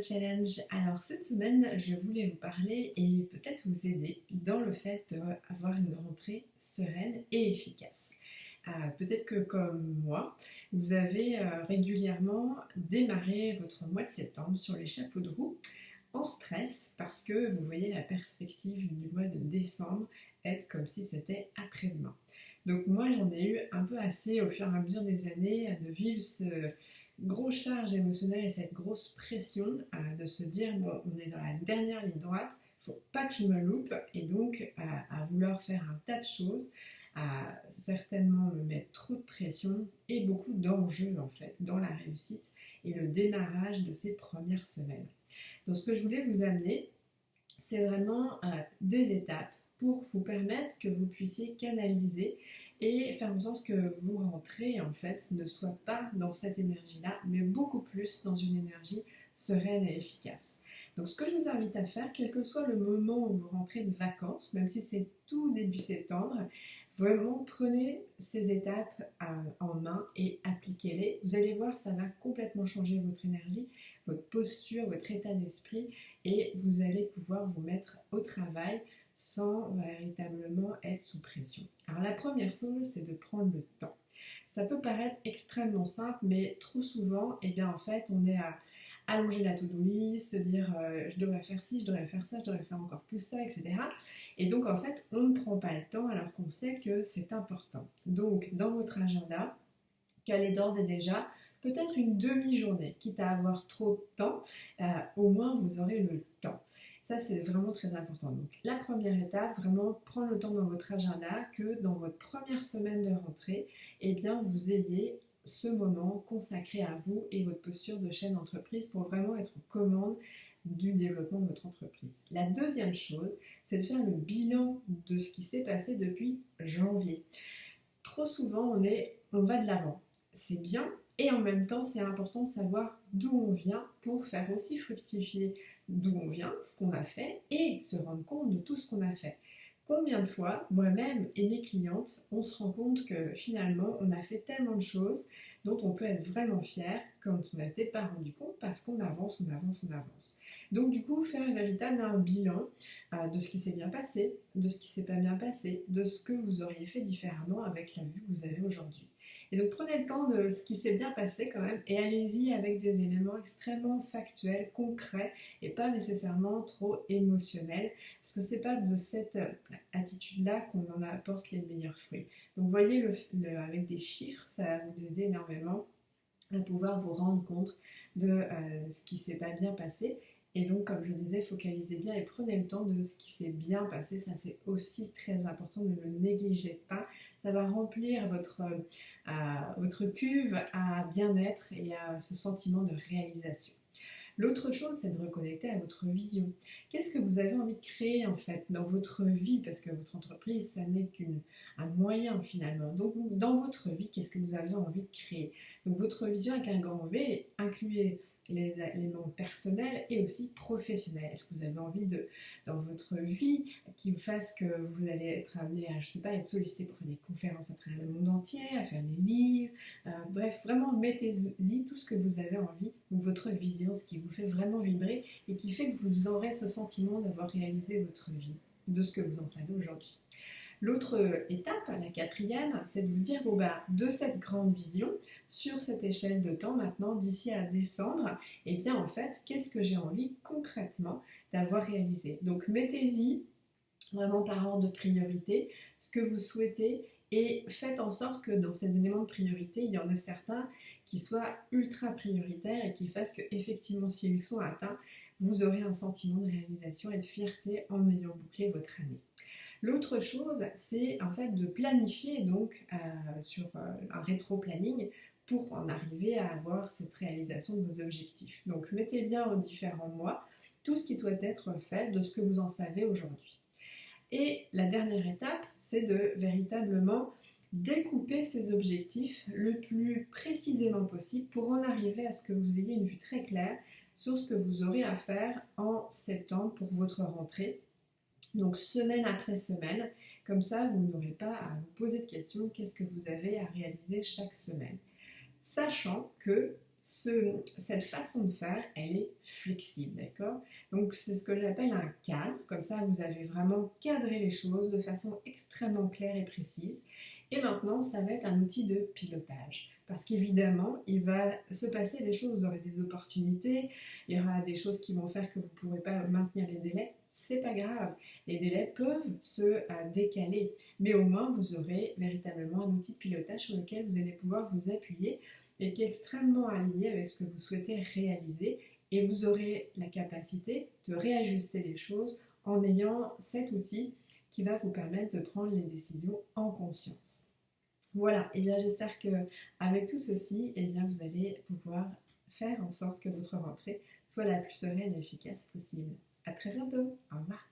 Challenge. Alors cette semaine, je voulais vous parler et peut-être vous aider dans le fait d'avoir une rentrée sereine et efficace. Peut-être que comme moi, vous avez régulièrement démarré votre mois de septembre sur les chapeaux de roue en stress parce que vous voyez la perspective du mois de décembre être comme si c'était après-demain. Donc moi j'en ai eu un peu assez au fur et à mesure des années de vivre ce grosse charge émotionnelle et cette grosse pression de se dire bon, on est dans la dernière ligne droite, il ne faut pas que je me loupe, et donc à vouloir faire un tas de choses, à certainement me mettre trop de pression et beaucoup d'enjeux en fait dans la réussite et le démarrage de ces premières semaines. Donc ce que je voulais vous amener, c'est vraiment des étapes pour vous permettre que vous puissiez canaliser et faire en sorte que vous rentrez en fait ne soit pas dans cette énergie-là, mais beaucoup plus dans une énergie sereine et efficace. Donc ce que je vous invite à faire, quel que soit le moment où vous rentrez de vacances, même si c'est tout début septembre, vraiment prenez ces étapes en main et appliquez-les. Vous allez voir, ça va complètement changer votre énergie, votre posture, votre état d'esprit, et vous allez pouvoir vous mettre au travail sans véritablement être sous pression. Alors la première chose, c'est de prendre le temps. Ça peut paraître extrêmement simple, mais trop souvent, eh bien en fait, on est à allonger la to-do list, se dire je devrais faire ci, je devrais faire ça, je devrais faire encore plus ça, etc. Et donc en fait, on ne prend pas le temps alors qu'on sait que c'est important. Donc dans votre agenda, calez d'ores et déjà peut-être une demi-journée, quitte à avoir trop de temps, au moins vous aurez le temps. Ça, c'est vraiment très important. Donc, la première étape, vraiment prendre le temps dans votre agenda que dans votre première semaine de rentrée, eh bien, vous ayez ce moment consacré à vous et votre posture de chef d'entreprise pour vraiment être aux commandes du développement de votre entreprise. La deuxième chose, c'est de faire le bilan de ce qui s'est passé depuis janvier. Trop souvent, on va de l'avant. C'est bien, et en même temps, c'est important de savoir d'où on vient pour faire aussi fructifier d'où on vient, ce qu'on a fait, et se rendre compte de tout ce qu'on a fait. Combien de fois, moi-même et mes clientes, on se rend compte que finalement, on a fait tellement de choses dont on peut être vraiment fier quand on n'était pas rendu compte parce qu'on avance, on avance, on avance. Donc du coup, faire véritablement un bilan de ce qui s'est bien passé, de ce qui s'est pas bien passé, de ce que vous auriez fait différemment avec la vue que vous avez aujourd'hui. Et donc prenez le temps de ce qui s'est bien passé quand même et allez-y avec des éléments extrêmement factuels, concrets et pas nécessairement trop émotionnels, parce que c'est pas de cette attitude-là qu'on en apporte les meilleurs fruits. Donc voyez avec des chiffres, ça va vous aider énormément à pouvoir vous rendre compte de ce qui s'est pas bien passé. Et donc, comme je disais, focalisez bien et prenez le temps de ce qui s'est bien passé. Ça, c'est aussi très important, ne le négligez pas. Ça va remplir votre cuve à bien-être et à ce sentiment de réalisation. L'autre chose, c'est de reconnecter à votre vision. Qu'est-ce que vous avez envie de créer en fait dans votre vie? Parce que votre entreprise, ça n'est qu'un moyen finalement. Donc dans votre vie, qu'est-ce que vous avez envie de créer? Donc votre vision avec un grand V, incluez les éléments personnels et aussi professionnels. Est-ce que vous avez envie dans votre vie, qui vous fasse que vous allez être amené à, je sais pas, être sollicité pour faire des conférences à travers le monde entier, à faire des livres, bref, vraiment mettez-y tout ce que vous avez envie, ou votre vision, ce qui vous fait vraiment vibrer et qui fait que vous aurez ce sentiment d'avoir réalisé votre vie, de ce que vous en savez aujourd'hui. L'autre étape, la quatrième, c'est de vous dire, bon bah, de cette grande vision, sur cette échelle de temps maintenant, d'ici à décembre, eh bien en fait, qu'est-ce que j'ai envie concrètement d'avoir réalisé? Donc mettez-y vraiment par ordre de priorité ce que vous souhaitez et faites en sorte que dans ces éléments de priorité, il y en a certains qui soient ultra prioritaires et qui fassent que effectivement, s'ils sont atteints, vous aurez un sentiment de réalisation et de fierté en ayant bouclé votre année. L'autre chose, c'est en fait de planifier donc sur un rétro-planning pour en arriver à avoir cette réalisation de vos objectifs. Donc mettez bien aux différents mois tout ce qui doit être fait de ce que vous en savez aujourd'hui. Et la dernière étape, c'est de véritablement découper ces objectifs le plus précisément possible pour en arriver à ce que vous ayez une vue très claire sur ce que vous aurez à faire en septembre pour votre rentrée. Donc semaine après semaine, comme ça vous n'aurez pas à vous poser de questions, qu'est-ce que vous avez à réaliser chaque semaine. Sachant que cette façon de faire, elle est flexible, d'accord? Donc c'est ce que j'appelle un cadre, comme ça vous avez vraiment cadré les choses de façon extrêmement claire et précise. Et maintenant, ça va être un outil de pilotage. Parce qu'évidemment, il va se passer des choses, vous aurez des opportunités, il y aura des choses qui vont faire que vous ne pourrez pas maintenir les délais. C'est pas grave, les délais peuvent se décaler, mais au moins vous aurez véritablement un outil de pilotage sur lequel vous allez pouvoir vous appuyer et qui est extrêmement aligné avec ce que vous souhaitez réaliser, et vous aurez la capacité de réajuster les choses en ayant cet outil qui va vous permettre de prendre les décisions en conscience. Voilà, et bien j'espère que avec tout ceci, et bien vous allez pouvoir faire en sorte que votre rentrée soit la plus sereine et efficace possible. À très bientôt, au revoir.